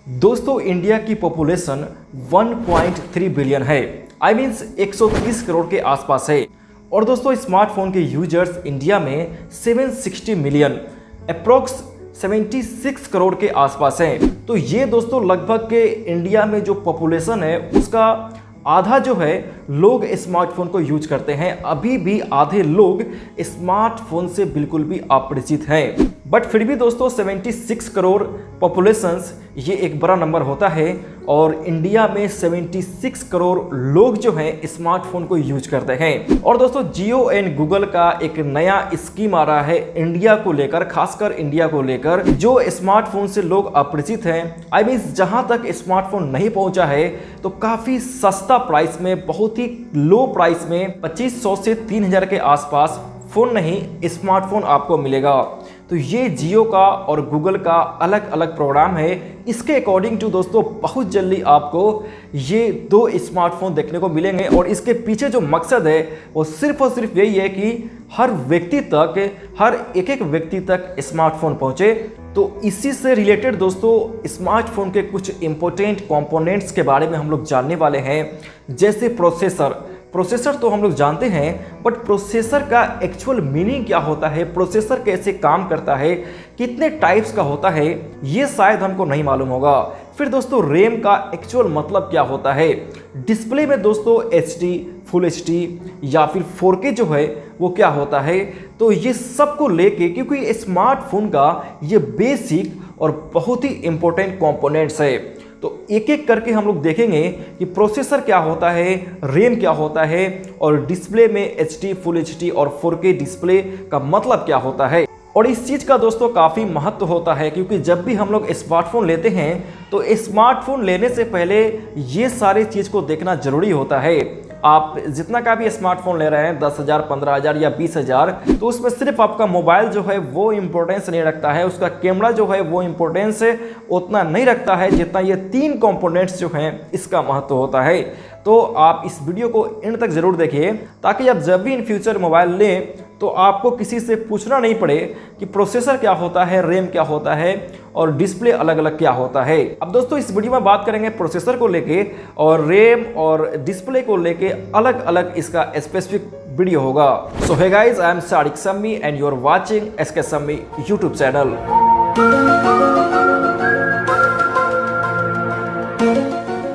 दोस्तों इंडिया की population 1.3 billion है। आई मीन्स 130 करोड़ के आसपास है। और दोस्तों स्मार्टफोन के यूजर्स इंडिया में 760 मिलियन अप्रोक्स 76 करोड़ के आसपास हैं। तो ये दोस्तों लगभग के इंडिया में जो पॉपुलेशन है उसका आधा जो है लोग स्मार्टफोन को यूज करते हैं। अभी भी आधे लोग स्मार्टफोन से बिल्कुल भी अपरिचित हैं। बट फिर भी दोस्तों 76 करोड़ पॉपुलेशंस ये एक बड़ा नंबर होता है और इंडिया में 76 करोड़ लोग जो हैं स्मार्टफोन को यूज करते हैं। और दोस्तों जियो एंड गूगल का एक नया स्कीम आ रहा है इंडिया को लेकर, खासकर इंडिया को लेकर जो स्मार्टफोन से लोग अपरिचित हैं। आई मीन जहां तक स्मार्टफोन नहीं पहुंचा है तो काफी सस्ता प्राइस में, बहुत ही लो प्राइस में 2500 से 3000 के आसपास फोन नहीं स्मार्टफोन आपको मिलेगा। तो ये जियो का और गूगल का अलग अलग प्रोग्राम है। इसके अकॉर्डिंग टू दोस्तों बहुत जल्दी आपको ये दो स्मार्टफोन देखने को मिलेंगे और इसके पीछे जो मकसद है वो सिर्फ और सिर्फ यही है कि हर व्यक्ति तक, हर एक व्यक्ति तक स्मार्टफोन पहुंचे। तो इसी से रिलेटेड दोस्तों स्मार्टफोन के कुछ इंपॉर्टेंट कंपोनेंट्स के बारे में हम लोग जानने वाले हैं, जैसे प्रोसेसर तो हम लोग जानते हैं, बट प्रोसेसर का एक्चुअल मीनिंग क्या होता है, प्रोसेसर कैसे काम करता है, कितने टाइप्स का होता है, ये शायद हमको नहीं मालूम होगा। फिर दोस्तों रैम का एक्चुअल मतलब क्या होता है, डिस्प्ले में दोस्तों HD, फुल HD या फिर 4K जो है वो क्या होता है। तो ये सब को लेके, क्योंकि स्मार्टफोन का ये बेसिक और बहुत ही इंपॉर्टेंट कंपोनेंट्स है, तो एक एक करके हम लोग देखेंगे कि प्रोसेसर क्या होता है, रैम क्या होता है और डिस्प्ले में HD, फुल HD और 4K डिस्प्ले का मतलब क्या होता है। और इस चीज़ का दोस्तों काफ़ी महत्व होता है, क्योंकि जब भी हम लोग स्मार्टफोन लेते हैं तो स्मार्टफोन लेने से पहले ये सारी चीज़ को देखना ज़रूरी होता है। आप जितना का भी स्मार्टफोन ले रहे हैं 10,000, 15,000 या 20,000, तो उसमें सिर्फ आपका मोबाइल जो है वो इम्पोर्टेंस नहीं रखता है, उसका कैमरा जो है वो इम्पोर्टेंस उतना नहीं रखता है जितना ये तीन कंपोनेंट्स जो हैं इसका महत्व होता है। तो आप इस वीडियो को एंड तक ज़रूर देखिए, ताकि आप जब भी इन फ्यूचर मोबाइल लें तो आपको किसी से पूछना नहीं पड़े कि प्रोसेसर क्या होता है, रैम क्या होता है और डिस्प्ले अलग अलग क्या होता है। अब दोस्तों इस वीडियो में बात करेंगे प्रोसेसर को लेके और रैम और डिस्प्ले को लेके अलग अलग इसका स्पेसिफिक वीडियो होगा। So hey guys, I am Sadiq Sammi and you are watching SK Sammi YouTube channel.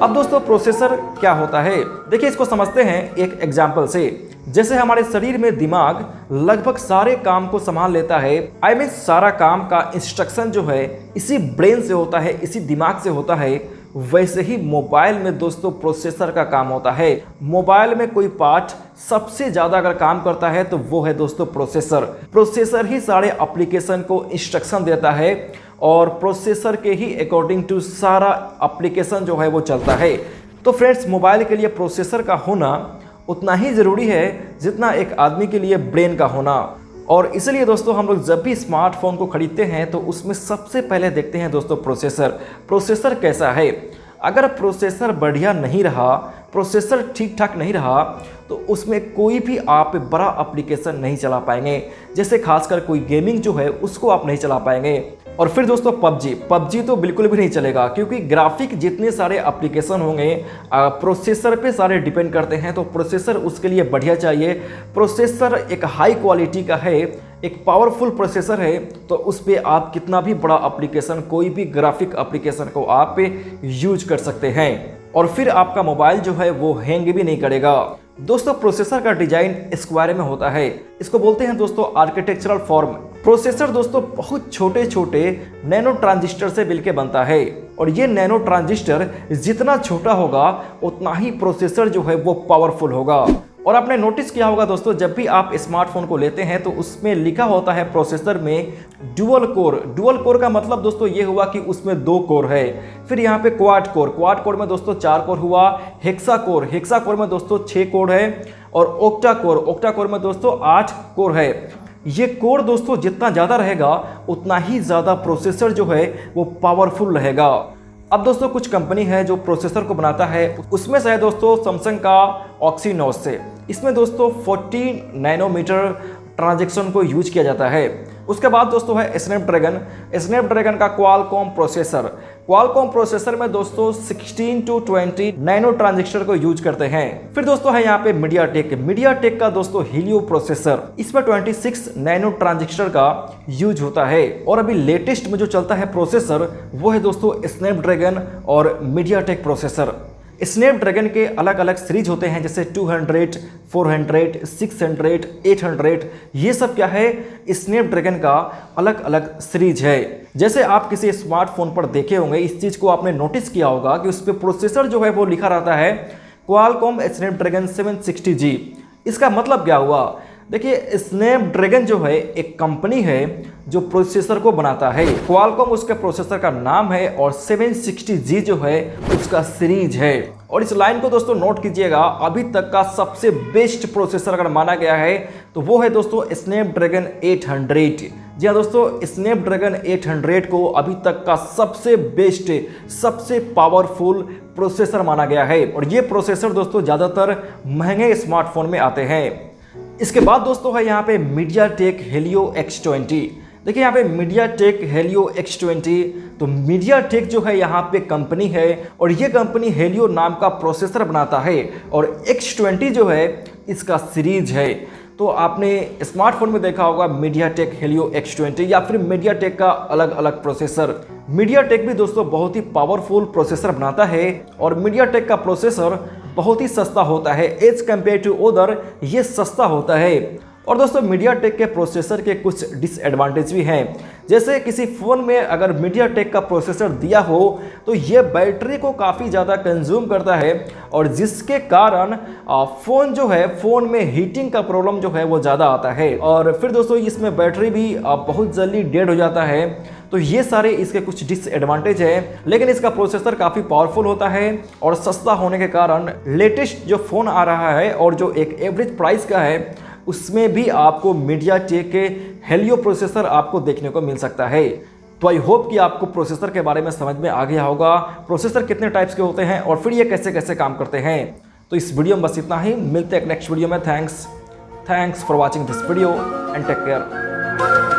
अब दोस्तों प्रोसेसर क्या होता है, देखिए इसको समझते हैं एक एग्जाम्पल से। जैसे हमारे शरीर में दिमाग लगभग सारे काम को संभाल लेता है, आई मीन सारा काम का इंस्ट्रक्शन जो है इसी ब्रेन से होता है, इसी दिमाग से होता है, वैसे ही मोबाइल में दोस्तों प्रोसेसर का काम होता है। मोबाइल में कोई पार्ट सबसे ज़्यादा अगर काम करता है तो वो है दोस्तों प्रोसेसर ही सारे एप्लीकेशन को इंस्ट्रक्शन देता है और प्रोसेसर के ही अकॉर्डिंग टू सारा एप्लीकेशन जो है वो चलता है। तो फ्रेंड्स मोबाइल के लिए प्रोसेसर का होना उतना ही ज़रूरी है जितना एक आदमी के लिए ब्रेन का होना। और इसलिए दोस्तों हम लोग जब भी स्मार्टफोन को खरीदते हैं तो उसमें सबसे पहले देखते हैं दोस्तों प्रोसेसर कैसा है। अगर प्रोसेसर बढ़िया नहीं रहा, प्रोसेसर ठीक ठाक नहीं रहा, तो उसमें कोई भी आप बड़ा एप्लीकेशन नहीं चला पाएंगे। जैसे खासकर कोई गेमिंग जो है उसको आप नहीं चला पाएंगे। और फिर दोस्तों पबजी तो बिल्कुल भी नहीं चलेगा, क्योंकि ग्राफिक जितने सारे एप्लीकेशन होंगे प्रोसेसर पे सारे डिपेंड करते हैं। तो प्रोसेसर उसके लिए बढ़िया चाहिए। प्रोसेसर एक हाई क्वालिटी का है, एक पावरफुल प्रोसेसर है, तो उस पर आप कितना भी बड़ा एप्लीकेशन, कोई भी ग्राफिक एप्लीकेशन को आप यूज कर सकते हैं और फिर आपका मोबाइल जो है वो हैंग भी नहीं करेगा। दोस्तों प्रोसेसर का डिजाइन स्क्वायर में होता है, इसको बोलते हैं दोस्तों आर्किटेक्चरल फॉर्म। प्रोसेसर दोस्तों बहुत छोटे छोटे नैनो ट्रांजिस्टर से मिलकर बनता है और ये नैनो ट्रांजिस्टर जितना छोटा होगा उतना ही प्रोसेसर जो है वो पावरफुल होगा। और आपने नोटिस किया होगा दोस्तों, जब भी आप स्मार्टफोन को लेते हैं तो उसमें लिखा होता है प्रोसेसर में डुअल कोर का मतलब दोस्तों ये हुआ कि उसमें 2 कोर है। फिर यहाँ पे क्वाड कोर में दोस्तों 4 कोर हुआ। हेक्सा कोर में दोस्तों 6 कोर है और ओक्टा कोर में दोस्तों 8 कोर है। ये कोर दोस्तों जितना ज़्यादा रहेगा उतना ही ज़्यादा प्रोसेसर जो है वो पावरफुल रहेगा। अब दोस्तों कुछ कंपनी है जो प्रोसेसर को बनाता है, उसमें से है दोस्तों सैमसंग का ऑक्सीनोस से। इसमें दोस्तों 14 नैनोमीटर ट्रांजैक्शन को यूज किया जाता है। उसके बाद दोस्तों है स्नैपड्रैगन का क्वालकॉम प्रोसेसर। क्वालकॉम प्रोसेसर में दोस्तों 16 to 20 नैनो ट्रांजिस्टर को यूज करते हैं। फिर दोस्तों है यहाँ पे मीडियाटेक का दोस्तों हीलियो प्रोसेसर, इसमें 26 नैनो ट्रांजिस्टर का यूज होता है। और अभी लेटेस्ट में जो चलता है प्रोसेसर वो है दोस्तों स्नैपड्रैगन और मीडियाटेक प्रोसेसर। स्नैपड्रैगन के अलग अलग सीरीज होते हैं, जैसे 200, 400, 600, 800। ये सब क्या है, स्नैपड्रैगन का अलग अलग सीरीज है। जैसे आप किसी स्मार्टफोन पर देखे होंगे, इस चीज़ को आपने नोटिस किया होगा कि उस पर प्रोसेसर जो है वो लिखा रहता है क्वालकॉम स्नैपड्रैगन 760G। इसका मतलब क्या हुआ, देखिए स्नैपड्रैगन जो है एक कंपनी है जो प्रोसेसर को बनाता है, क्वालकॉम उसके प्रोसेसर का नाम है और 760G जो है उसका सीरीज है। और इस लाइन को दोस्तों नोट कीजिएगा, अभी तक का सबसे बेस्ट प्रोसेसर अगर माना गया है तो वो है दोस्तों स्नैपड्रैगन 800। जी हाँ दोस्तों, स्नैपड्रैगन 800 को अभी तक का सबसे बेस्ट, सबसे पावरफुल प्रोसेसर माना गया है। और ये प्रोसेसर दोस्तों ज़्यादातर महंगे स्मार्टफोन में आते हैं। इसके बाद दोस्तों है यहाँ पे मीडियाटेक हेलियो X20। देखिए यहाँ पे मीडियाटेक हेलियो X20, तो मीडियाटेक जो है यहाँ पे कंपनी है और ये कंपनी हेलियो नाम का प्रोसेसर बनाता है और X20 जो है इसका सीरीज है। तो आपने स्मार्टफोन में देखा होगा मीडियाटेक हेलियो X20 या फिर मीडियाटेक का अलग अलग प्रोसेसर। मीडियाटेक भी दोस्तों बहुत ही पावरफुल प्रोसेसर बनाता है और मीडियाटेक का प्रोसेसर बहुत ही सस्ता होता है, एज कम्पेयर टू अदर ये सस्ता होता है। और दोस्तों मीडियाटेक के प्रोसेसर के कुछ डिसएडवांटेज भी हैं, जैसे किसी फ़ोन में अगर मीडियाटेक का प्रोसेसर दिया हो तो ये बैटरी को काफ़ी ज़्यादा कंज्यूम करता है और जिसके कारण फ़ोन जो है, फ़ोन में हीटिंग का प्रॉब्लम जो है वो ज़्यादा आता है। और फिर दोस्तों इसमें बैटरी भी बहुत जल्दी डेड हो जाता है। तो ये सारे इसके कुछ डिसएडवांटेज है, लेकिन इसका प्रोसेसर काफ़ी पावरफुल होता है और सस्ता होने के कारण लेटेस्ट जो फ़ोन आ रहा है और जो एक एवरेज प्राइस का है उसमें भी आपको मीडियाटेक के हेलियो प्रोसेसर आपको देखने को मिल सकता है। तो आई होप कि आपको प्रोसेसर के बारे में समझ में आ गया होगा, प्रोसेसर कितने टाइप्स के होते हैं और फिर ये कैसे कैसे काम करते हैं। तो इस वीडियो में बस इतना ही, मिलते हैं नेक्स्ट वीडियो में। Thanks for watching this video and take care.